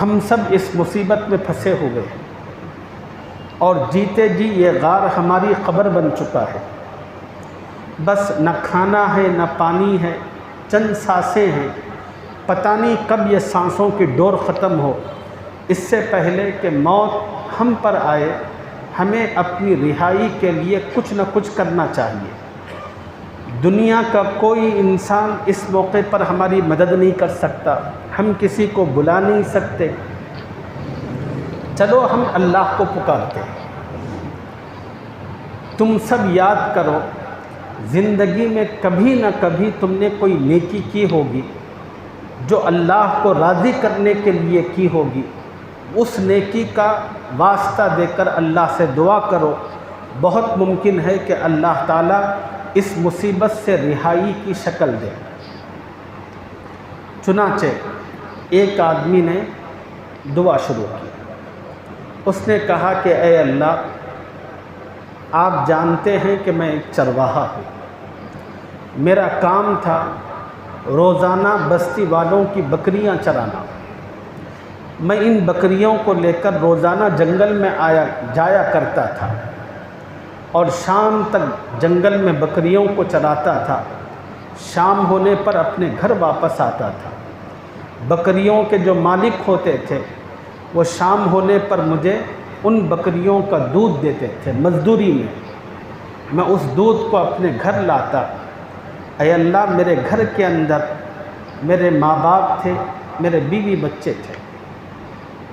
ہم سب اس مصیبت میں پھنسے ہوئے ہیں، اور جیتے جی یہ غار ہماری قبر بن چکا ہے۔ بس نہ کھانا ہے نہ پانی ہے، چند سانسیں ہیں، پتہ نہیں کب یہ سانسوں کی ڈور ختم ہو۔ اس سے پہلے کہ موت ہم پر آئے، ہمیں اپنی رہائی کے لیے کچھ نہ کچھ کرنا چاہیے۔ دنیا کا کوئی انسان اس موقع پر ہماری مدد نہیں کر سکتا، ہم کسی کو بلا نہیں سکتے، چلو ہم اللہ کو پکارتے ہیں۔ تم سب یاد کرو، زندگی میں کبھی نہ کبھی تم نے کوئی نیکی کی ہوگی جو اللہ کو راضی کرنے کے لیے کی ہوگی، اس نیکی کا واسطہ دے کر اللہ سے دعا کرو، بہت ممکن ہے کہ اللہ تعالیٰ اس مصیبت سے رہائی کی شکل دے۔ چنانچہ ایک آدمی نے دعا شروع کی، اس نے کہا کہ اے اللہ، آپ جانتے ہیں کہ میں ایک چرواہا ہوں، میرا کام تھا روزانہ بستی والوں کی بکریاں چرانا۔ میں ان بکریوں کو لے کر روزانہ جنگل میں جایا کرتا تھا اور شام تک جنگل میں بکریوں کو چراتا تھا، شام ہونے پر اپنے گھر واپس آتا تھا۔ بکریوں کے جو مالک ہوتے تھے وہ شام ہونے پر مجھے ان بکریوں کا دودھ دیتے تھے مزدوری میں اس دودھ کو اپنے گھر لاتا۔ اے اللہ، میرے گھر کے اندر میرے ماں باپ تھے، میرے بیوی بچے تھے،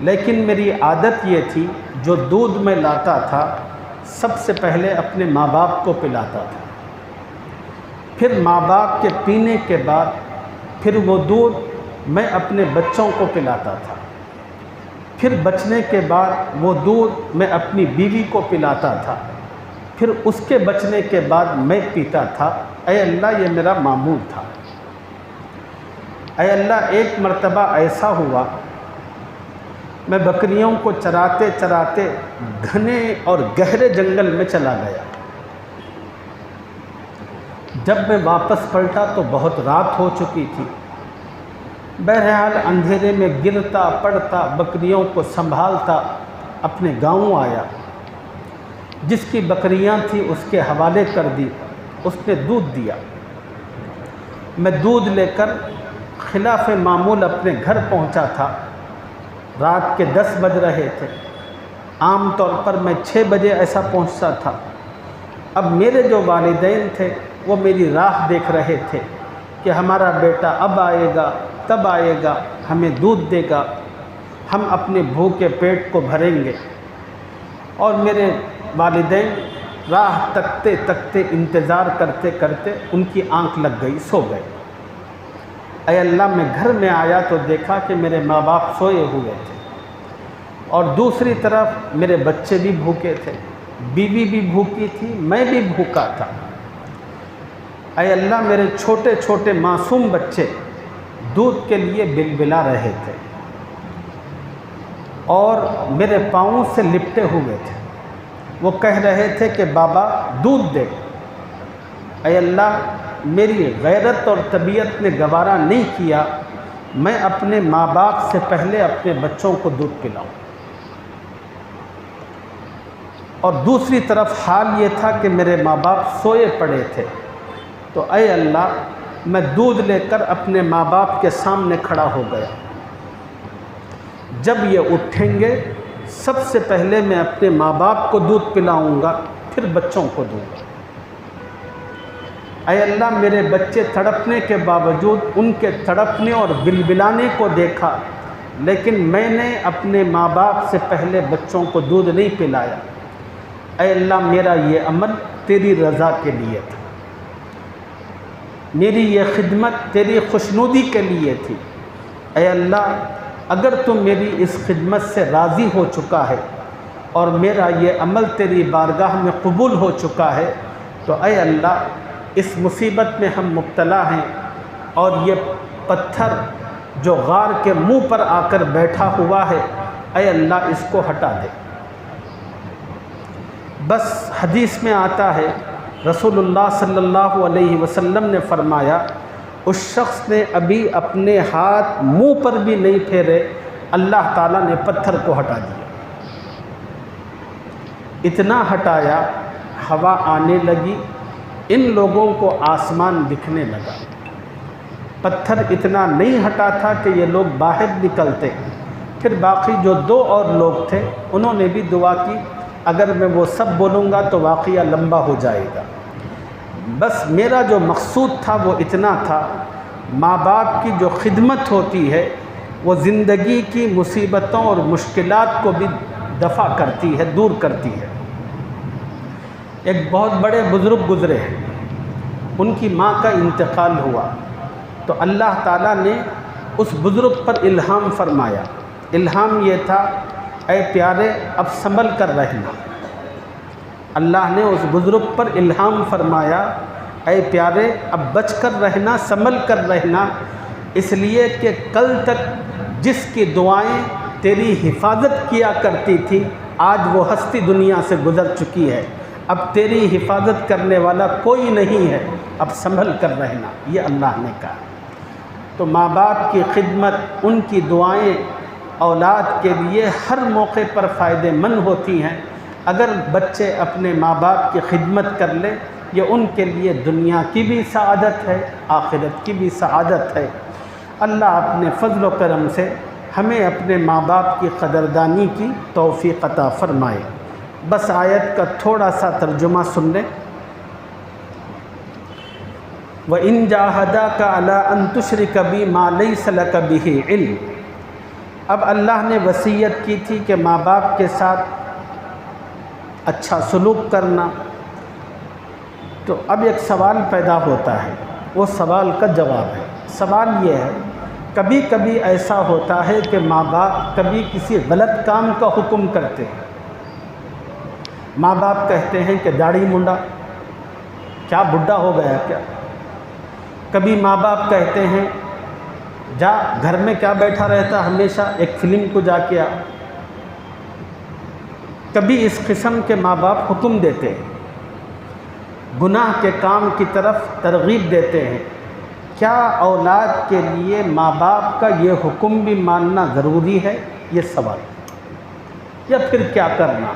لیکن میری عادت یہ تھی جو دودھ میں لاتا تھا سب سے پہلے اپنے ماں باپ کو پلاتا تھا، پھر ماں باپ کے پینے کے بعد پھر وہ دودھ میں اپنے بچوں کو پلاتا تھا، پھر بچنے کے بعد وہ دودھ میں اپنی بیوی کو پلاتا تھا، پھر اس کے بچنے کے بعد میں پیتا تھا۔ اے اللہ، یہ میرا معمول تھا۔ اے اللہ، ایک مرتبہ ایسا ہوا میں بکریوں کو چراتے چراتے گھنے اور گہرے جنگل میں چلا گیا۔ جب میں واپس پلٹا تو بہت رات ہو چکی تھی۔ بہرحال اندھیرے میں گرتا پڑتا بکریوں کو سنبھالتا اپنے گاؤں آیا۔ جس کی بکریاں تھیں اس کے حوالے کر دی، اس نے دودھ دیا۔ میں دودھ لے کر خلاف معمول اپنے گھر پہنچا تھا۔ رات کے 10 بج رہے تھے، عام طور پر میں 6 بجے ایسا پہنچتا تھا۔ اب میرے جو والدین تھے وہ میری راہ دیکھ رہے تھے کہ ہمارا بیٹا اب آئے گا، تب آئے گا، ہمیں دودھ دے گا، ہم اپنے بھوکے پیٹ کو بھریں گے۔ اور میرے والدین راہ تکتے تکتے انتظار کرتے کرتے ان کی آنکھ لگ گئی، سو گئے۔ اے اللہ، میں گھر میں آیا تو دیکھا کہ میرے ماں باپ سوئے ہوئے تھے اور دوسری طرف میرے بچے بھی بھوکے تھے، بیوی بھی بھوکی تھی، میں بھی بھوکا تھا۔ اے اللہ، میرے چھوٹے چھوٹے معصوم بچے دودھ کے لیے بلبلا رہے تھے اور میرے پاؤں سے لپٹے ہوئے تھے۔ وہ کہہ رہے تھے کہ بابا دودھ دے۔ اے اللہ، میری غیرت اور طبیعت نے گوارا نہیں کیا میں اپنے ماں باپ سے پہلے اپنے بچوں کو دودھ پلاؤں، اور دوسری طرف حال یہ تھا کہ میرے ماں باپ سوئے پڑے تھے۔ تو اے اللہ، میں دودھ لے کر اپنے ماں باپ کے سامنے کھڑا ہو گیا۔ جب یہ اٹھیں گے سب سے پہلے میں اپنے ماں باپ کو دودھ پلاؤں گا، پھر بچوں کو دوں گا۔ اے اللہ، میرے بچے تڑپنے کے باوجود ان کے تڑپنے اور بلبلانے کو دیکھا، لیکن میں نے اپنے ماں باپ سے پہلے بچوں کو دودھ نہیں پلایا۔ اے اللہ، میرا یہ عمل تیری رضا کے لیے تھا، میری یہ خدمت تیری خوشنودی کے لیے تھی۔ اے اللہ، اگر تم میری اس خدمت سے راضی ہو چکا ہے اور میرا یہ عمل تیری بارگاہ میں قبول ہو چکا ہے تو اے اللہ، اس مصیبت میں ہم مبتلا ہیں اور یہ پتھر جو غار کے منہ پر آ کر بیٹھا ہوا ہے، اے اللہ اس کو ہٹا دے۔ بس حدیث میں آتا ہے، رسول اللہ صلی اللہ علیہ وسلم نے فرمایا، اس شخص نے ابھی اپنے ہاتھ منہ پر بھی نہیں پھیرے، اللہ تعالیٰ نے پتھر کو ہٹا دیا۔ اتنا ہٹایا، ہوا آنے لگی، ان لوگوں کو آسمان دکھنے لگا۔ پتھر اتنا نہیں ہٹا تھا کہ یہ لوگ باہر نکلتے۔ پھر باقی جو 2 اور لوگ تھے انہوں نے بھی دعا کی، اگر میں وہ سب بولوں گا تو واقعہ لمبا ہو جائے گا۔ بس میرا جو مقصود تھا وہ اتنا تھا، ماں باپ کی جو خدمت ہوتی ہے وہ زندگی کی مصیبتوں اور مشکلات کو بھی دفع کرتی ہے، دور کرتی ہے۔ ایک بہت بڑے بزرگ گزرے ہیں، ان کی ماں کا انتقال ہوا تو اللہ تعالیٰ نے اس بزرگ پر الہام فرمایا۔ الہام یہ تھا، اے پیارے اب سنبھل کر رہنا۔ اللہ نے اس بزرگ پر الہام فرمایا، اے پیارے اب بچ کر رہنا، سنبھل کر رہنا، اس لیے کہ کل تک جس کی دعائیں تیری حفاظت کیا کرتی تھی آج وہ ہستی دنیا سے گزر چکی ہے، اب تیری حفاظت کرنے والا کوئی نہیں ہے، اب سنبھل کر رہنا، یہ اللہ نے کہا۔ تو ماں باپ کی خدمت، ان کی دعائیں اولاد کے لیے ہر موقع پر فائدہ مند ہوتی ہیں۔ اگر بچے اپنے ماں باپ کی خدمت کر لیں، یہ ان کے لیے دنیا کی بھی سعادت ہے، آخرت کی بھی سعادت ہے۔ اللہ اپنے فضل و کرم سے ہمیں اپنے ماں باپ کی قدردانی کی توفیق عطا فرمائے۔ بس آیت کا تھوڑا سا ترجمہ سن لیں۔ وَإِن جَاهَدَاكَ عَلَىٰ أَن تُشْرِكَ بِي مَا لَيْسَ لَكَ بِهِ عِلْمٌ۔ اب اللہ نے وصیت کی تھی کہ ماں باپ کے ساتھ اچھا سلوک کرنا، تو اب ایک سوال پیدا ہوتا ہے، وہ سوال کا جواب ہے۔ سوال یہ ہے، کبھی کبھی ایسا ہوتا ہے کہ ماں باپ کبھی کسی غلط کام کا حکم کرتے ہیں۔ ماں باپ کہتے ہیں کہ داڑھی منڈا، کیا بڈھا ہو گیا کیا؟ کبھی ماں باپ کہتے ہیں جا گھر میں کیا بیٹھا رہتا ہمیشہ، ایک فلم کو جا کے آ۔ کبھی اس قسم کے ماں باپ حکم دیتے ہیں، گناہ کے کام کی طرف ترغیب دیتے ہیں۔ کیا اولاد کے لیے ماں باپ کا یہ حکم بھی ماننا ضروری ہے؟ یہ سوال، یا پھر کیا کرنا؟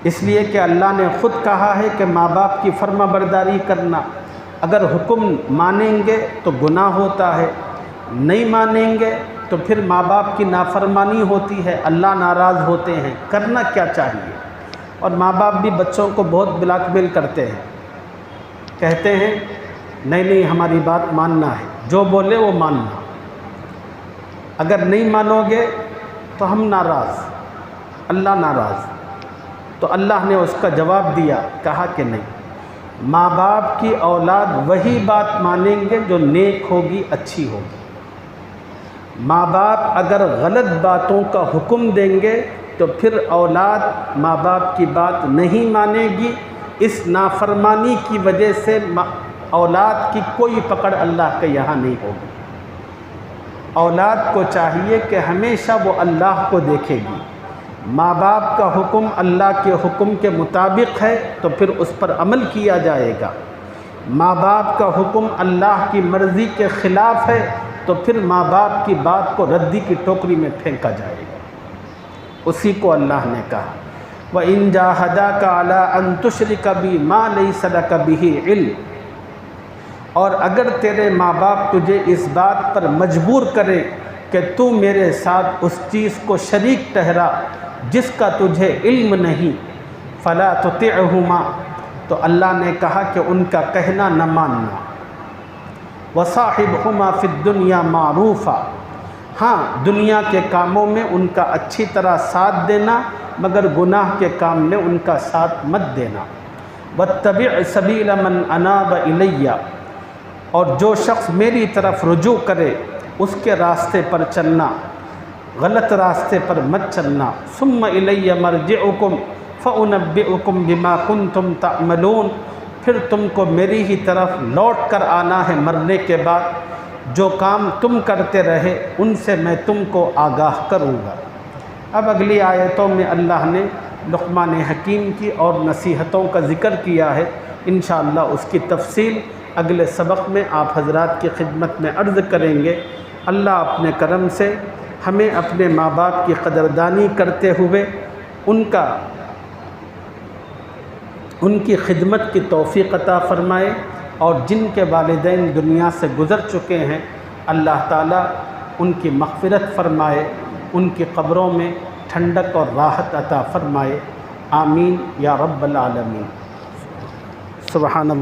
اس لیے کہ اللہ نے خود کہا ہے کہ ماں باپ کی فرما برداری کرنا، اگر حکم مانیں گے تو گناہ ہوتا ہے، نہیں مانیں گے تو پھر ماں باپ کی نافرمانی ہوتی ہے، اللہ ناراض ہوتے ہیں۔ کرنا کیا چاہیے؟ اور ماں باپ بھی بچوں کو بہت بلیک میل کرتے ہیں، کہتے ہیں نہیں ہماری بات ماننا ہے، جو بولے وہ ماننا، اگر نہیں مانو گے تو ہم ناراض، اللہ ناراض۔ تو اللہ نے اس کا جواب دیا، کہا کہ نہیں، ماں باپ کی اولاد وہی بات مانیں گے جو نیک ہوگی، اچھی ہوگی۔ ماں باپ اگر غلط باتوں کا حکم دیں گے تو پھر اولاد ماں باپ کی بات نہیں مانے گی، اس نافرمانی کی وجہ سے اولاد کی کوئی پکڑ اللہ کے یہاں نہیں ہوگی۔ اولاد کو چاہیے کہ ہمیشہ وہ اللہ کو دیکھے گی، ماں باپ کا حکم اللہ کے حکم کے مطابق ہے تو پھر اس پر عمل کیا جائے گا، ماں باپ کا حکم اللہ کی مرضی کے خلاف ہے تو پھر ماں باپ کی بات کو ردی کی ٹوکری میں پھینکا جائے گا۔ اسی کو اللہ نے کہا، وَإِن جَاهَدَاكَ عَلَىٰ أَن تُشْرِكَ بِي مَا لَيْسَ لَكَ بِهِ عِلْمٌ، اور اگر تیرے ماں باپ تجھے اس بات پر مجبور کرے کہ تو میرے ساتھ اس چیز کو شریک ٹھہرا جس کا تجھے علم نہیں، فَلَا تُطِعْهُمَا، تو اللہ نے کہا کہ ان کا کہنا نہ ماننا، وَصَاحِبْهُمَا فِي الدُّنْيَا مَعْرُوفًا، ہاں دنیا کے کاموں میں ان کا اچھی طرح ساتھ دینا، مگر گناہ کے کام میں ان کا ساتھ مت دینا۔ وَاتَّبِعْ سَبِيلَ مَنْ أَنَابَ إِلَيَّ، اور جو شخص میری طرف رجوع کرے اس کے راستے پر چلنا، غلط راستے پر مت چلنا۔ ثُمَّ إِلَيَّ مَرْجِعُكُمْ فَأُنَبِّئُكُمْ بِمَا كُنْتُمْ تَعْمَلُونَ، پھر تم کو میری ہی طرف لوٹ کر آنا ہے مرنے کے بعد، جو کام تم کرتے رہے ان سے میں تم کو آگاہ کروں گا۔ اب اگلی آیتوں میں اللہ نے لقمان حکیم کی اور نصیحتوں کا ذکر کیا ہے، انشاءاللہ اس کی تفصیل اگلے سبق میں آپ حضرات کی خدمت میں عرض کریں گے۔ اللہ اپنے کرم سے ہمیں اپنے ماں باپ کی قدردانی کرتے ہوئے ان کی خدمت کی توفیق عطا فرمائے، اور جن کے والدین دنیا سے گزر چکے ہیں اللہ تعالیٰ ان کی مغفرت فرمائے، ان کی قبروں میں ٹھنڈک اور راحت عطا فرمائے، آمین یا رب العالمین۔ سبحان اللہ۔